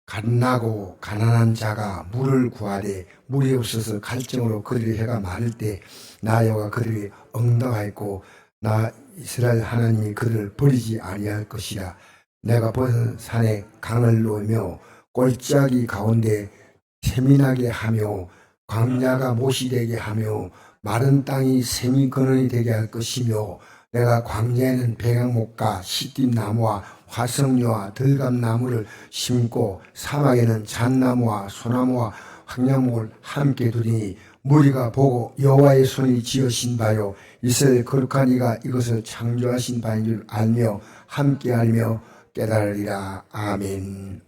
갓나고 가난한 자가 물을 구하되 물이 없어서 갈증으로 그들의 혀가 마를 때 나 여호와가 그들이 엉덩하였고 나 이스라엘 하나님이 그들을 버리지 아니할 것이라. 내가 벗은 산에 강을 놓으며 골짜기 가운데 세민하게 하며 광야가 못이 되게 하며 마른 땅이 세미 근원이 되게 할 것이며 내가 광야에는 백향목과 시띠나무와 화석류와 들감나무를 심고 사막에는 잣나무와 소나무와 황량목을 함께 두리니 무리가 보고 여호와의 손이 지으신 바요 이스라엘 거룩한 이가 이것을 창조하신 바인 줄 알며 함께 알며 깨달으리라. 아멘.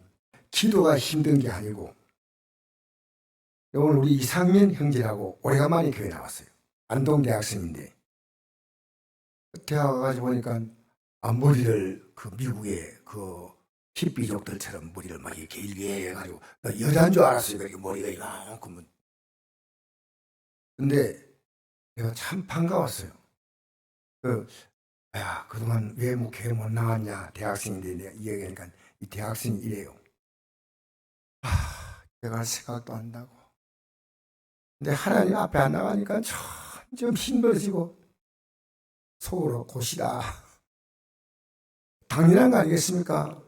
기도가 힘든 게 아니고, 오늘 우리 이상민 형제라고 오래간만에 교회 나왔어요. 안동대학생인데 대학 가서 보니까 머리를 그 미국의 그 힙비족들처럼 머리를 막 이렇게 길게 해가지고 나 여자인 줄 알았어요. 그렇게 머리가 이만큼. 근데 내가 참 반가웠어요. 그동안 왜 뭐 교회 못 나왔냐, 대학생인데 내가 이야기하니까 이 대학생이 이래요. 내가 생각도 안 나고. 근데 하나님 앞에 안 나가니까 좀 힘들어지고 속으로 곧이다. 당연한 거 아니겠습니까?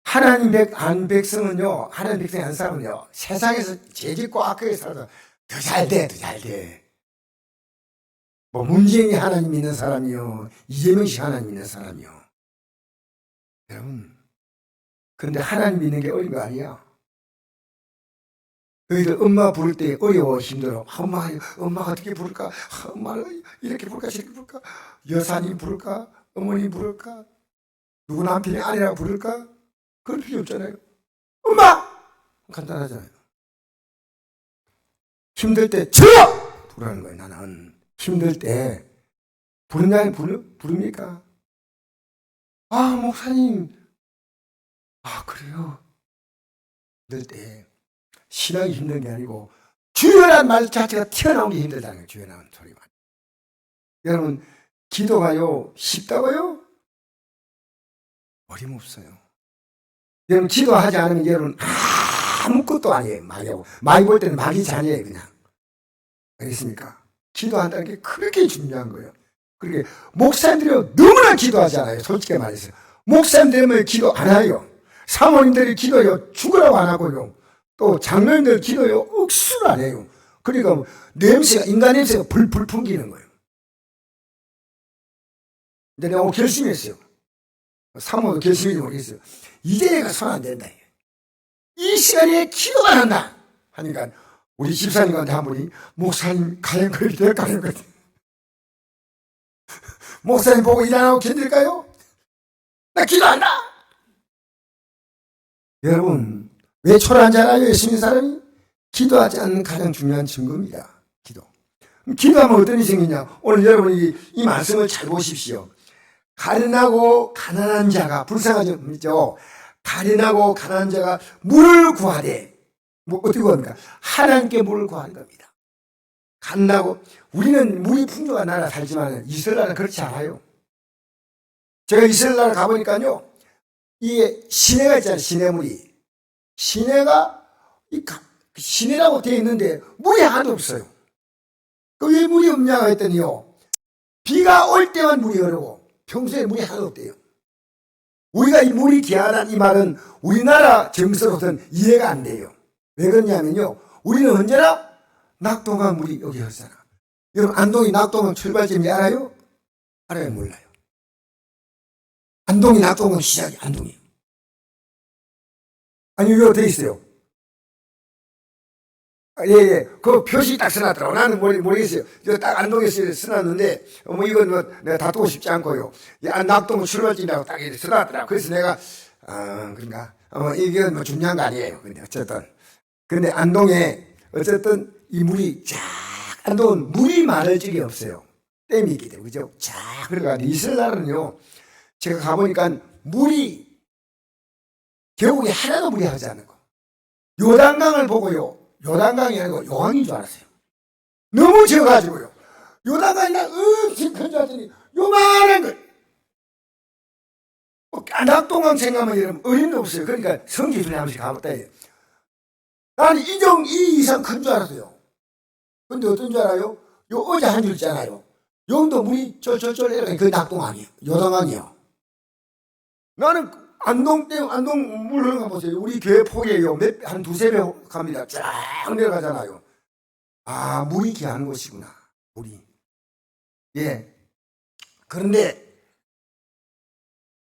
하나님 백성은요, 하나님 백성이 한 사람은요, 세상에서 죄짓고 악하게 살아도 더 잘 돼, 더 잘 돼. 뭐, 문재인이 하나님 믿는 사람이요, 이재명 씨 하나님 믿는 사람이요. 여러분, 그런데 하나님 믿는 게 어려운 거 아니야. 너희들 엄마 부를 때 어려워, 힘들어. 엄마가 어떻게 부를까? 엄마를 이렇게 부를까, 저렇게 부를까? 여사님 부를까? 어머니 부를까? 누구 남편이 아내라고 부를까? 그럴 필요 없잖아요. 엄마! 간단하잖아요. 힘들 때 저요! 부르는 거예요. 나는 힘들 때 부르냐 부릅니까? 목사님. 그래요. 힘들 때 신앙이 힘든 게 아니고 주여란 말 자체가 튀어나오는 게 힘들다는 거예요. 주여라는 소리만. 여러분, 기도가요 쉽다고요? 어림없어요. 여러분, 기도하지 않으면 여러분 아무것도 아니에요. 마귀 볼 때는 마귀 자녀예요. 그냥. 알겠습니까? 기도한다는 게 그렇게 중요한 거예요. 그렇게 목사님들이 너무나 기도하잖아요. 솔직히 말해서. 목사님들이 기도 안 해요. 사모님들이 기도요 죽으라고 안 하고요. 또 장로님들 기도요 억수로 안 해요. 그러니까 인간 냄새가 불풀 풍기는 거예요. 근데 내가 오늘 결심했어요. 사모도 결심인지 모르겠어요. 이제 내가 손 안 된다. 이 시간에 기도가 한다 하니까 우리 집사님한테 한 분이 목사님 가랭거리 돼요, 가랭거리. 목사님 보고 일 안 하고 견딜까요? 나 기도한다. 여러분, 왜 초라한잖아요, 예수님 사람이? 기도하지 않는 가장 중요한 증거입니다. 기도하면 어떤 일이 생기냐? 오늘 여러분이 이 말씀을 잘 보십시오. 가련하고 가난한 자가, 불쌍하죠? 가련하고 가난한 자가 물을 구하되, 어떻게 구합니까? 하나님께 물을 구하는 겁니다. 가난하고, 우리는 물이 풍족한 나라 살지만 이스라엘은 그렇지 않아요. 제가 이스라엘 나라 가보니까요, 이게 시내가 있잖아요, 시내물이. 시내라고 되어 있는데 물이 하나도 없어요. 왜 물이 없냐고 했더니요, 비가 올 때만 물이 흐르고 평소에 물이 하나도 없대요. 우리가 이 물이 귀하다는 이 말은 우리나라 정서로서는 이해가 안 돼요. 왜 그러냐면요, 우리는 언제나 낙동강 물이 여기 흐르잖아. 여러분, 안동이 낙동강 출발점이 알아요? 알아요? 몰라요? 안동이 낙동강 시작이 안동이에요. 아니, 이거 어떻게 있어요? 그 표시 딱 써놨더라고. 나는 모르겠어요. 이거 딱 안동에서 써놨는데, 이건 내가 다투고 싶지 않고요. 낙동 출발점이라고 딱 이렇게 써놨더라고. 그래서 내가, 그런가? 이게 중요한 거 아니에요. 근데 어쨌든. 근데 안동에, 어쨌든 이 물이 안동은 물이 많을 적이 없어요. 댐이 있기 때문에. 그죠? 그래가지고 이스라엘은요, 제가 가보니까 물이, 계곡에 하나도 물이 하지 않는 거. 요단강을 보고요. 요단강이 아니고 요강인 줄 알았어요. 너무 적어가지고요. 요단강이 엄청 큰 줄 알았더니 요만한 거. 낙동강 생각하면 이러면 어림도 없어요. 그러니까 성지순례 한 번씩 가봤다 해요. 나는 이정 이 이상 큰 줄 알았어요. 근데 어떤 줄 알아요? 요 어제 한 줄 있잖아요. 용도 물이 쫄쫄쫄 내려가니 그 낙동강이에요. 요동강이요. 나는 안동 물 흐르는 거 보세요. 우리 교회 폭이에요. 한 두세 배 갑니다. 쫙 내려가잖아요. 아, 물이 귀한 곳이구나. 물이. 예. 그런데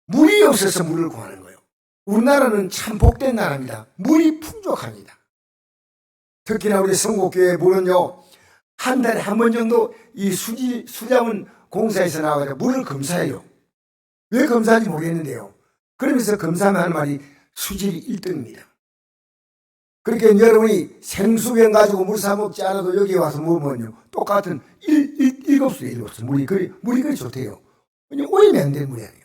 물이 없어서 물을 구하는 거예요. 우리나라는 참 복된 나라입니다. 물이 풍족합니다. 특히나 우리 성곡교회 물은요, 한 달에 한 번 정도 이 수자원 공사에서 나와서 물을 검사해요. 왜 검사하는지 모르겠는데요. 그러면서 검사하면 하는 말이 수질이 1등입니다. 그러니까 여러분이 생수병 가지고 물 사 먹지 않아도 여기 와서 먹으면요, 똑같은 7수 물이 그리 좋대요. 오염이 안 되는 물이 아니에요.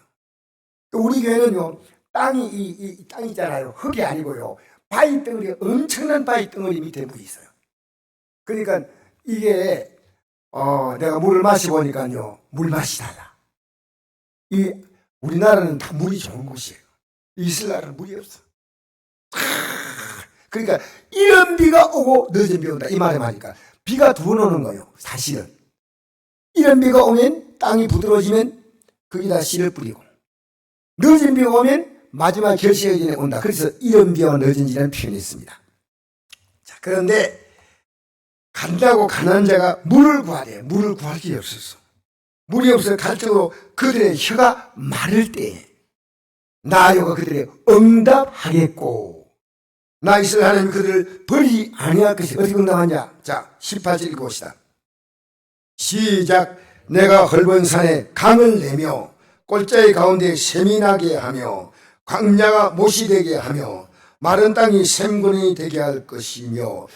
우리 교회는요, 이 땅이 있잖아요. 흙이 아니고요. 바위 덩어리, 엄청난 바위 덩어리 밑에 물이 있어요. 그러니까 이게, 내가 물을 마셔보니까요, 물 맛이 달라. 우리나라는 다 물이 좋은 곳이에요. 이슬나라는 물이 없어. 그러니까 이런 비가 오고 늦은 비 온다. 이 말에 말이니까. 비가 두 번 오는 거예요. 사실은. 이런 비가 오면 땅이 부드러워지면 거기다 씨를 뿌리고, 늦은 비가 오면 마지막 결실이 전에 온다. 그래서 이른 비와 늦은 비라는 표현이 있습니다. 자, 그런데 간다고 가난한 자가 물을 구하래. 물을 구할 길이 없었어. 물이 없어 갈증으로 그들의 혀가 마를 때에 나 여호와가 그들의 응답하겠고 나 이스라엘 하나님 그들을 버리지 아니할 것이. 어떻게 응답하냐? 자, 18절 읽어봅시다. 시작. 내가 헐번 산에 강을 내며 골짜기 가운데 샘이 나게 하며 광야가 못이 되게 하며 마른 땅이 샘근이 되게 할 것이며.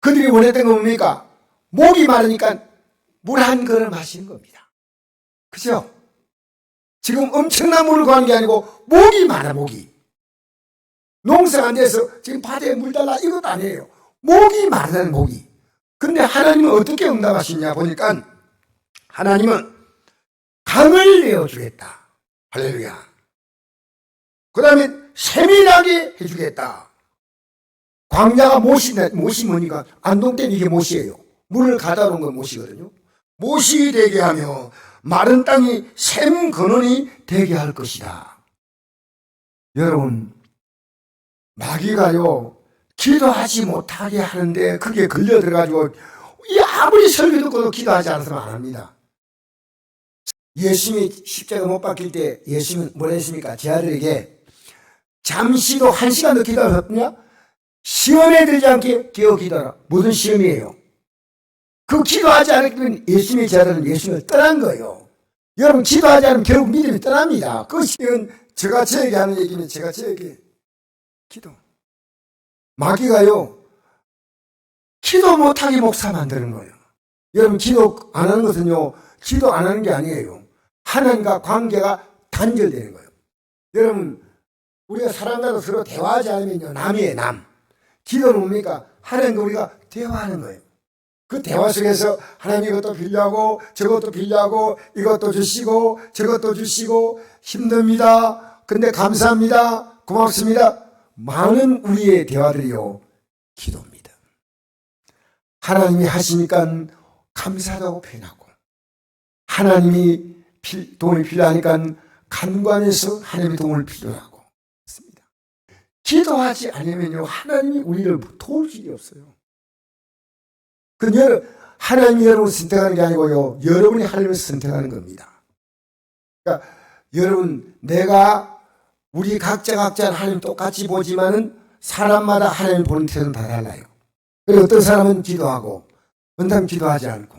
그들이 원했던 건 뭡니까? 목이 마르니까 물 한 그릇 마시는 겁니다. 그죠? 지금 엄청난 물을 구하는 게 아니고 목이 마라. 목이 농사가 안 돼서 지금 바다에 물 달라 이것도 아니에요. 목이 마르다는 목이. 근데 하나님은 어떻게 응답하시냐 보니까 하나님은 강을 내어주겠다. 할렐루야. 그 다음에 샘이 나게 해주겠다. 광야가 못이 뭐니까 안동 때는 이게 못이에요. 물을 가다 놓은 건 못이거든요. 못이 되게 하며 마른 땅이 샘 근원이 되게 할 것이다. 여러분, 마귀가요, 기도하지 못하게 하는데 그게 걸려 들어가지고 아무리 설교 듣고도 기도하지 않았으면 안 합니다. 예수님이 십자가 못 박힐 때 예수님은 뭐라 했습니까? 제 아들에게 잠시도 1시간도 기도하셨냐? 시험에 들지 않게 깨어 기도하라. 무슨 시험이에요? 그 기도하지 않으면 예수님의 제 아들은 예수님을 떠난 거예요. 여러분, 기도하지 않으면 결국 믿음이 떠납니다. 그것은 제가 저에게 하는 얘기는 제가 저에게 기도. 마귀가요, 기도 못하게 목사 만드는 거예요. 여러분, 기도 안 하는 것은요, 기도 안 하는 게 아니에요. 하나님과 관계가 단절되는 거예요. 여러분, 우리가 사람과도 서로 대화하지 않으면요, 남이에요, 남. 기도는 뭡니까? 하나님과 우리가 대화하는 거예요. 그 대화 속에서 하나님 이것도 빌려하고 저것도 빌려하고 이것도 주시고 저것도 주시고 힘듭니다. 근데 감사합니다. 고맙습니다. 많은 우리의 대화들이요, 기도입니다. 하나님이 하시니까 감사하다고 표현하고, 하나님이 도움이 필요하니까 간구하면서 하나님의 도움을 필요하고 있습니다. 기도하지 않으면요, 하나님이 우리를 도울 길이 없어요. 하나님이 여러분을 선택하는 게 아니고요, 여러분이 하나님을 선택하는 겁니다. 그러니까 여러분, 우리 각자 하나님 똑같이 보지만은 사람마다 하나님을 보는 태도는 다 달라요. 그리고 어떤 사람은 기도하고 어떤 사람은 기도하지 않고,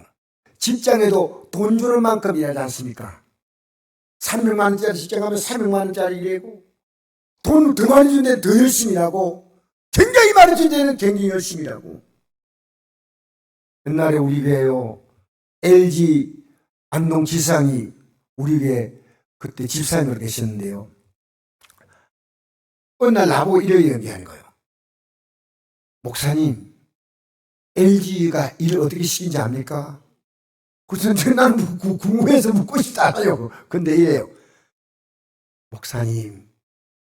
직장에도 돈 주는 만큼 일하지 않습니까? 300만 원짜리 직장 가면 300만 원짜리 일하고, 돈 더 많이 준 데는 더 열심히 일하고, 굉장히 많이 준 데는 굉장히 열심히 일하고. 옛날에 우리 교회요, LG 안동 지상이 우리 교회 그때 집사님으로 계셨는데요, 어느 날 나보고 이렇게 얘기하는 거예요. 목사님, LG가 일을 어떻게 시킨지 압니까? 그래서 나는 궁금해서 묻고 싶지 않아요. 근데 이래요. 목사님,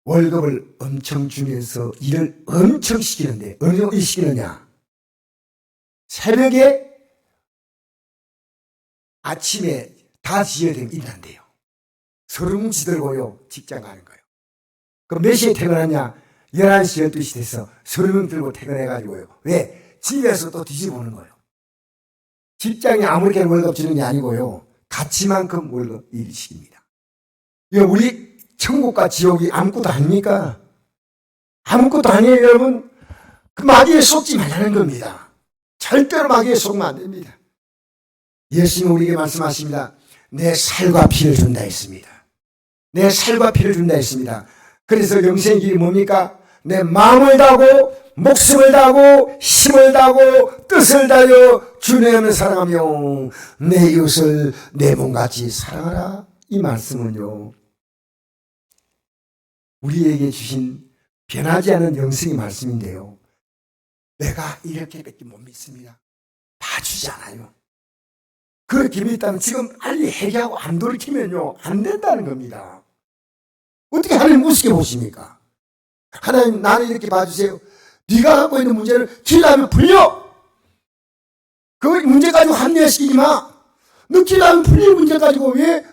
월급을 엄청 주면서 일을 엄청 시키는데, 어느 정도 일 시키느냐? 새벽에, 아침에 다 지어야 되면 일한대요. 서름지 들고요, 직장 가는 거예요. 그럼 몇 시에 퇴근하냐? 11시, 12시 돼서 서름 들고 퇴근해가지고요. 왜? 집에서 또 뒤집어보는 거예요. 직장이 아무렇게나 월급 주는 게 아니고요. 가치만큼 월급 일 시킵니다. 우리 천국과 지옥이 아무것도 아닙니까? 아무것도 아니에요, 여러분. 그 마귀에 속지 말라는 겁니다. 절대로 마귀에 속으면 안 됩니다. 예수님 우리에게 말씀하십니다. 내 살과 피를 준다 했습니다. 내 살과 피를 준다 했습니다. 그래서 영생의 길이 뭡니까? 내 마음을 다하고 목숨을 다하고 힘을 다하고 뜻을 다하여 주님을 사랑하며 내 이웃을 내 몸같이 사랑하라. 이 말씀은요, 우리에게 주신 변하지 않은 영생의 말씀인데요, 내가 이렇게밖에 못 믿습니다. 봐주지 않아요. 그렇게 믿다면 지금 빨리 회개하고 안 돌이키면요 안 된다는 겁니다. 어떻게 하나님 우습게 보십니까? 하나님, 나는 이렇게 봐주세요. 네가 갖고 있는 문제를 기도하면 풀려. 그 문제 가지고 합리화시키지 마. 너 기도하면 풀릴 문제 가지고 왜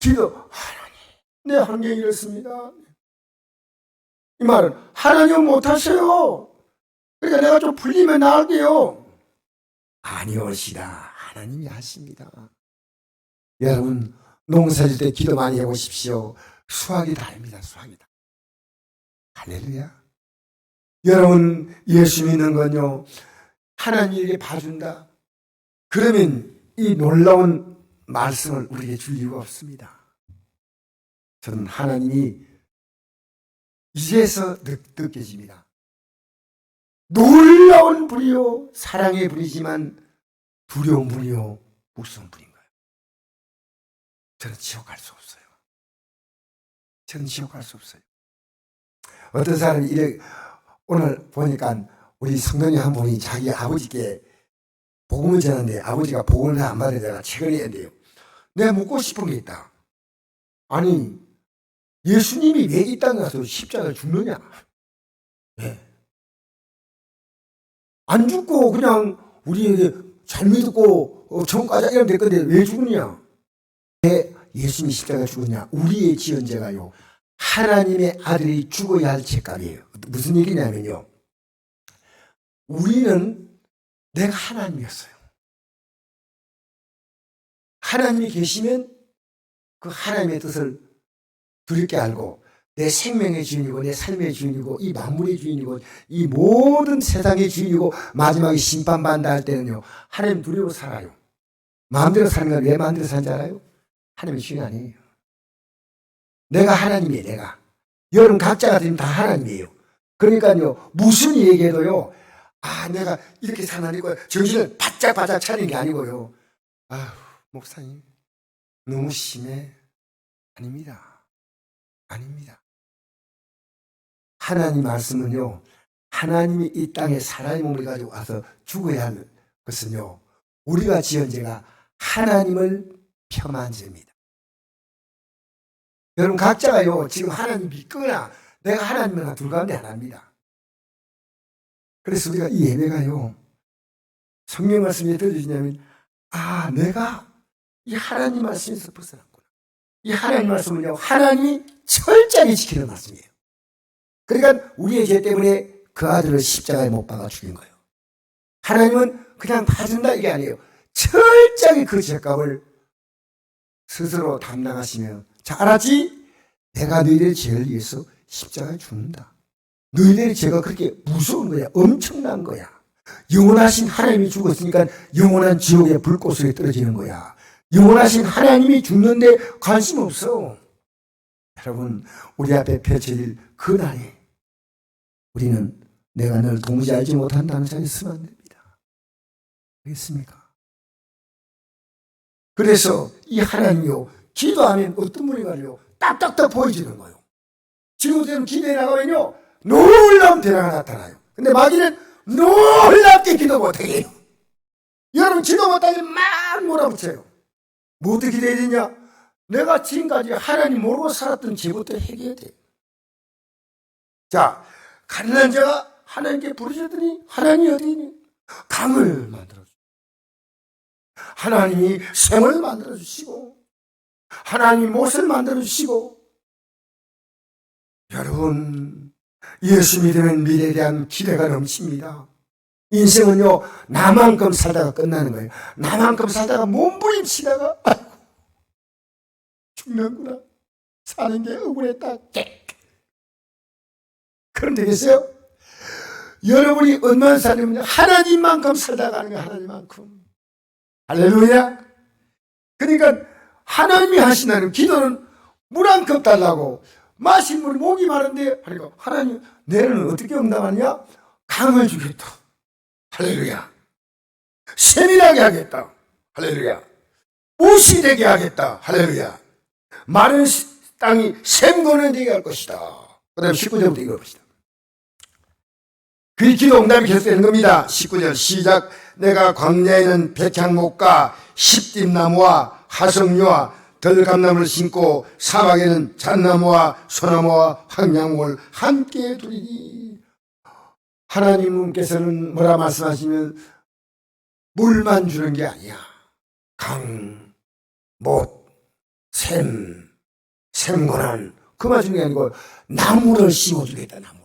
하나님, 내 환경이 이렇습니다. 이 말은 하나님은 못하세요. 그러니까 내가 좀 풀리면 나을게요. 아니오시다. 하나님이 하십니다. 여러분, 농사질 때 기도 많이 해보십시오. 수확이 다릅니다. 수확이 다. 할렐루야. 여러분, 예수 믿는 건요, 하나님에게 봐준다. 그러면 이 놀라운 말씀을 우리에게 줄 이유가 없습니다. 저는 하나님이 이제서 느껴집니다. 놀라운 불이요, 사랑의 불이지만 두려운 불이요, 무서운 불인 거예요. 저는 지옥 갈 수 없어요. 저는 지옥 갈 수 없어요. 어떤 사람이 오늘 보니까 우리 성도님 한 분이 자기 아버지께 복음을 전하는데 아버지가 복음을 안 받으다가 최근에 한대요. 내가 묻고 싶은 게 있다. 아니, 예수님이 왜 이 땅에 가서 십자가에 죽느냐? 왜? 안 죽고 그냥 우리에게 잘 믿고 천국 가자 이러면 될 건데 왜 죽느냐? 왜 예수님이 십자가에 죽었냐? 우리의 지연제가요, 하나님의 아들이 죽어야 할 죄값이에요. 무슨 얘기냐면요, 우리는 내가 하나님이었어요. 하나님이 계시면 그 하나님의 뜻을 두렵게 알고 내 생명의 주인이고 내 삶의 주인이고 이 만물의 주인이고 이 모든 세상의 주인이고 마지막에 심판받는다 할 때는요, 하나님 두려워 살아요. 마음대로 사는 건 왜 마음대로 사는 줄 알아요? 하나님의 주인 아니에요. 내가 하나님이에요. 내가. 여러분 각자가 다 하나님이에요. 그러니까요, 무슨 얘기해도요, 내가 이렇게 살아니고 정신을 바짝바짝 차리는 게 아니고요, 목사님 너무 심해. 아닙니다. 아닙니다. 하나님 말씀은요, 하나님이 이 땅에 사람의 몸을 가지고 와서 죽어야 할 것은요, 우리가 지은 죄가 하나님을 폄하한 죄입니다. 여러분 각자가요, 지금 하나님 믿거나 내가 하나님이나 둘 가운데 하나입니다. 그래서 우리가 이 예배가요, 성경 말씀이 들려주냐면, 내가 이 하나님 말씀에서 벗어났구나. 이 하나님 말씀은요, 하나님이 철저하게 지키는 말씀이에요. 그러니까 우리의 죄 때문에 그 아들을 십자가에 못 박아 죽인 거예요. 하나님은 그냥 봐준다 이게 아니에요. 철저하게 그 죄값을 스스로 담당하시며, 자, 알았지? 내가 너희들의 죄를 위해서 십자가에 죽는다. 너희들의 죄가 그렇게 무서운 거야. 엄청난 거야. 영원하신 하나님이 죽었으니까 영원한 지옥의 불꽃에 떨어지는 거야. 영원하신 하나님이 죽는데 관심 없어. 여러분, 우리 앞에 펼쳐질 그 날에 우리는 내가 널 도무지 알지 못한다는 자리에 서면 안 됩니다. 알겠습니까? 그래서 이 하나님이요, 기도하면 어떤 분이 가요, 딱딱딱 보여지는 거예요. 지금부터는 기도에 나가면요, 놀라운 대화가 나타나요. 근데 마귀는 놀랍게 기도 못하게 해요. 여러분 기도 못하게 막 몰아붙여요. 뭐 어떻게 기도해야 되냐? 내가 지금까지 하나님 모르고 살았던 죄부터 해결해야 돼. 자, 가난한 자가 하나님께 부르셨더니 하나님이 어디 있니? 강을 만들어주시고 하나님이 샘을 만들어주시고 하나님이 못을 만들어주시고 여러분 예수 믿으면 미래에 대한 기대가 넘칩니다. 인생은요 나만큼 살다가 끝나는 거예요. 나만큼 살다가 몸부림치다가 아이고 죽는구나 사는 게 억울했다. 그럼 되겠어요? 여러분이 얼마나 살면 하나님만큼 살다 가는 거예요. 하나님만큼. 할렐루야. 그러니까 하나님이 하신다는 기도는 물 한 컵 달라고 마신 물 목이 마른데 그러니까 하나님 내는 어떻게 응답하냐? 강을 주겠다. 할렐루야. 세밀하게 하겠다. 할렐루야. 옷이 되게 하겠다. 할렐루야. 마른 땅이 샘거는 되게 할 것이다. 그 다음에 19절부터 읽어봅시다. 그 기도 응답이 계속되는 겁니다. 19절 시작. 내가 광야에는 백향목과 십dim나무와 하석류와 들감나무를 심고 사막에는 잣나무와 소나무와 황량목을 함께 두리니. 하나님께서는 뭐라 말씀하시면 물만 주는 게 아니야. 강, 못, 샘고난 그만 주는 게 아니고 나무를 심어주겠다. 나무를.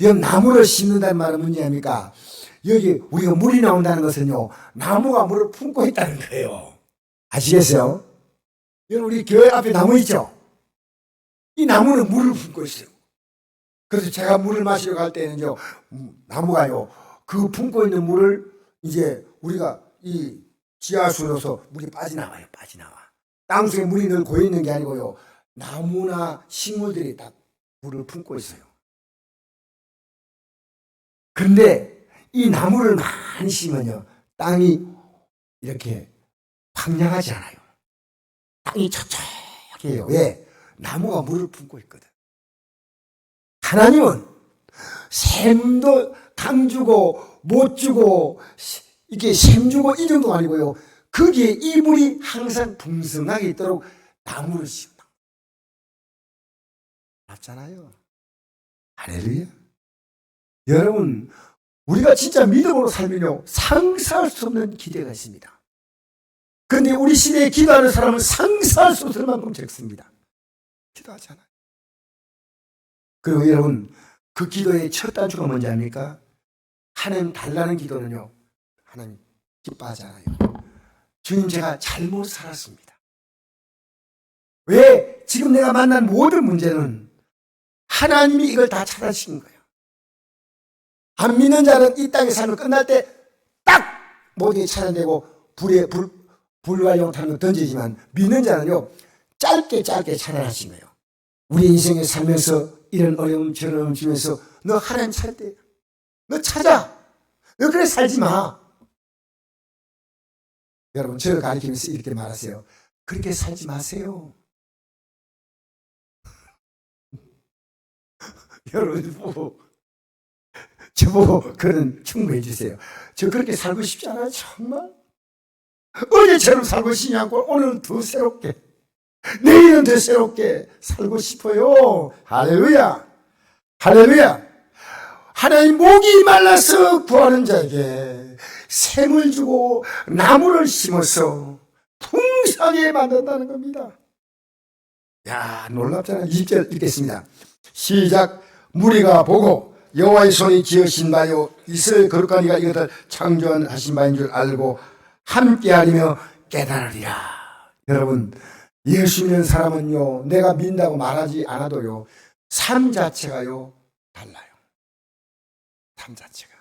이 나무를 심는다는 말은 뭐냐니까 여기 우리가 물이 나온다는 것은요 나무가 물을 품고 있다는 거예요. 아시겠어요? 여러분 우리 교회 앞에 나무 있죠? 이 나무는 물을 품고 있어요. 그래서 제가 물을 마시러 갈 때는요 나무가요 그 품고 있는 물을 이제 우리가 이 지하수로서 물이 빠져나와요. 빠져나와. 땅속에 물이 늘 고여있는 게 아니고요 나무나 식물들이 다 물을 품고 있어요. 그런데 이 나무를 많이 심으면요 땅이 이렇게 황량하지 않아요. 땅이 촉촉해요. 왜? 나무가 물을 품고 있거든. 하나님은 샘도 강 주고 못 주고 이게 샘 주고 이 정도가 아니고요 거기에 이 물이 항상 풍성하게 있도록 나무를 심다. 맞잖아요. 할렐루야. 여러분 우리가 진짜 믿음으로 살면요 상상할 수 없는 기대가 있습니다. 그런데 우리 시대에 기도하는 사람은 상상할 수 없을 만큼 적습니다. 기도하잖아요. 그리고 여러분 그 기도의 첫 단추가 뭔지 압니까? 하나님 달라는 기도는요 하나님 기뻐하잖아요. 주님 제가 잘못 살았습니다. 왜? 지금 내가 만난 모든 문제는 하나님이 이걸 다 찾아주신 거예요. 안 믿는 자는 이 땅의 삶을 끝날 때 딱 모든 게 찾아내고 불활용탄을 던지지만 믿는 자는요 짧게 찾아내신 거예요. 우리 인생에 살면서 이런 어려움 저런 주면서 너 하나님 찾을 때 너 찾아. 너 그래 살지 마. 여러분 저를 가리키면서 이렇게 말하세요. 그렇게 살지 마세요. 여러분 저보고 그런 충고해 주세요. 저 그렇게 살고 싶지 않아요. 정말 어제처럼 살고 싶냐고 오늘은 더 새롭게 내일은 더 새롭게 살고 싶어요. 할렐루야. 할렐루야. 하나님 목이 말라서 구하는 자에게 샘을 주고 나무를 심어서 풍성하게 만든다는 겁니다. 야 놀랍잖아요. 20절 읽겠습니다. 시작. 무리가 보고 여호와의 손이 지으신 바요 이스라엘 거룩한 이가 이것을 창조하신 바인 줄 알고 함께하리며 깨달으리라. 여러분 예수 믿는 사람은요 내가 믿는다고 말하지 않아도요 삶 자체가요 달라요. 삶 자체가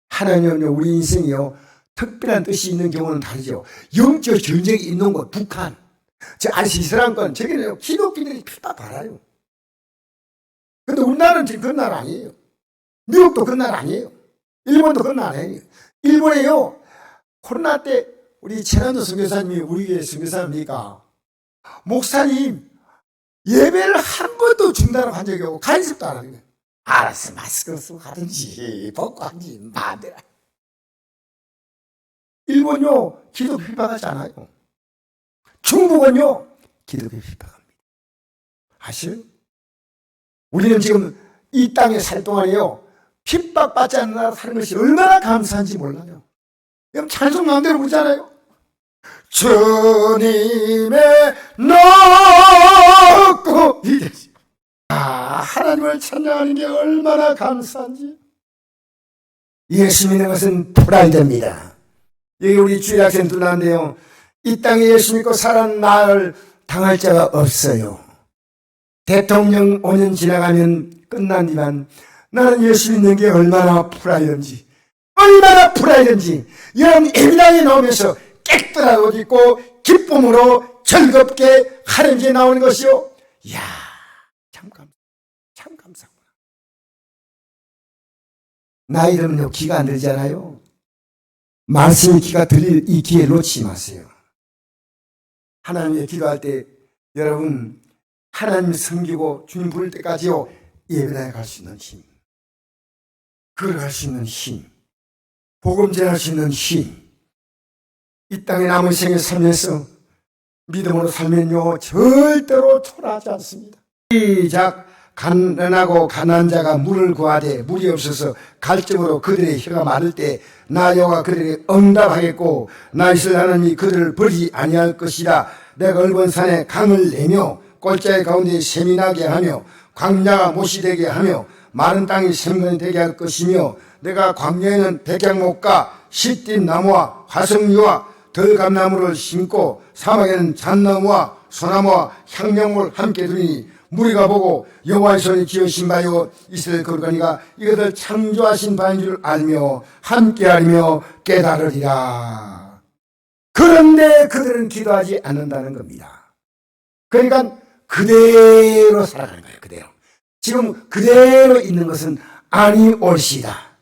하나님은요 우리 인생이요 특별한 뜻이 있는 경우는 다르죠. 영적 전쟁이 있는 곳 북한 저 아시스랑권 저기는요 기독교인들이 피다 달아요. 근데 우리나라는 지금 그런 나라 아니에요. 미국도 그런 나라 아니에요. 일본도 그런 나라 아니에요. 일본에요 코로나 때 우리 최난도 선교사님이 우리 교회 선교사입니까? 목사님 예배를 한 번도 중단을 한 적이 없고 간섭도 안 하는 거예요. 알았어 마스크 쓰고 하든지 벗고 하든지 마음대로. 일본요 기도 필요하지 않아요. 중국은요, 기독교 핍박합니다. 아시요? 우리는 지금 이 땅에 살 동안에요, 핍박받지 않는 나라 사는 것이 얼마나 감사한지 몰라요. 여러분, 찬송 마음대로 부르잖아요. 주님의 높고 하나님을 찬양하는 게 얼마나 감사한지. 예수 믿는 것은 프라이드입니다. 여기 우리 주일학생들 나왔는데요, 이 땅에 예수 믿고 살아난 나를 당할 자가 없어요. 대통령 5년 지나가면 끝나지만 나는 예수 믿는 게 얼마나 프라이드인지, 얼마나 프라이드인지. 여러분, 예배당에 나오면서 깨끗한 옷 입고 기쁨으로 즐겁게 하는 게 나오는 것이요, 이야, 참 감사하구나. 나이 들면요, 기가 안 들잖아요. 말씀의 기가 들릴 이 기회 놓치지 마세요. 하나님의 기도할 때 여러분, 하나님 섬기고 주님 부를 때까지요, 예배당에 갈 수 있는 힘, 걸어갈 수 있는 힘, 복음 전할 수 있는 힘, 이 땅에 남은 생에 살면서 믿음으로 살면요, 절대로 초라하지 않습니다. 시작. 가난하고 가난한 자가 물을 구하되 물이 없어서 갈증으로 그들의 혀가 마를 때 나 여호와가 그들에게 응답하겠고 나 이스라엘 하나님이 그들을 버리지 아니할 것이라. 내가 넓은 산에 강을 내며 골짜기 가운데 샘이 나게 하며 광야가 못이 되게 하며 마른 땅이 생건이 되게 할 것이며 내가 광야에는 백향목과 시띠 나무와 화석류와 덜감나무를 심고 사막에는 잣나무와 소나무와 향령을 함께 두니 무리가 보고 여호와의 손이 지으신 바요 이스라엘 거룩하니가 이것을 창조하신 바인 줄 알며 함께하리며 깨달으리라. 그런데 그들은 기도하지 않는다는 겁니다. 그러니까 그대로 살아가는 거예요. 그대로. 지금 그대로 있는 것은 아니 옳시다.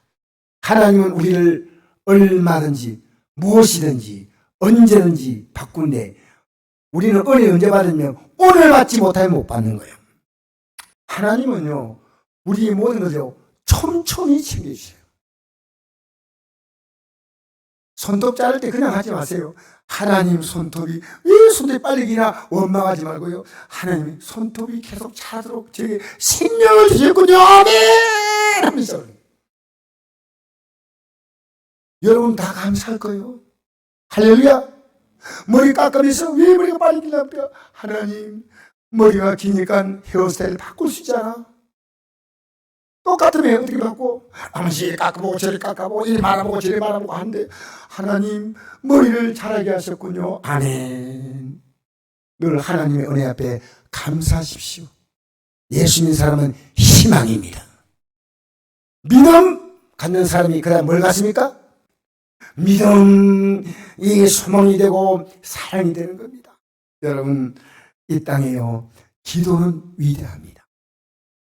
하나님은 우리를 얼마든지 무엇이든지 언제든지 바꾼데 우리는 은혜 언제 받으면 오늘 받지 못하면 못 받는 거예요. 하나님은요, 우리의 모든 것을 촘촘히 챙겨주세요. 손톱 자를 때 그냥 하지 마세요. 하나님 손톱이 왜 손톱이 빨리 기나 원망하지 말고요, 하나님 손톱이 계속 자라도록 저에게 생명을 주셨군요. 아멘 하면서 여러분 다 감사할 거예요. 할렐루야. 머리 깎으면서 왜 머리가 빨리 기냐고요. 하나님 머리가 기니까 헤어스타일 바꿀 수 있잖아. 똑같으면 어떻게 바꿔? 아무시 깎아보고 저리 깎아보고 이리 말아보고 저리 말아보고 하는데 하나님 머리를 자라게 하셨군요. 아멘. 늘 하나님의 은혜 앞에 감사하십시오. 예수 믿는 사람은 희망입니다. 믿음 갖는 사람이 그다음 뭘 갖습니까? 믿음이 소망이 되고 사랑이 되는 겁니다. 여러분, 이 땅에요, 기도는 위대합니다.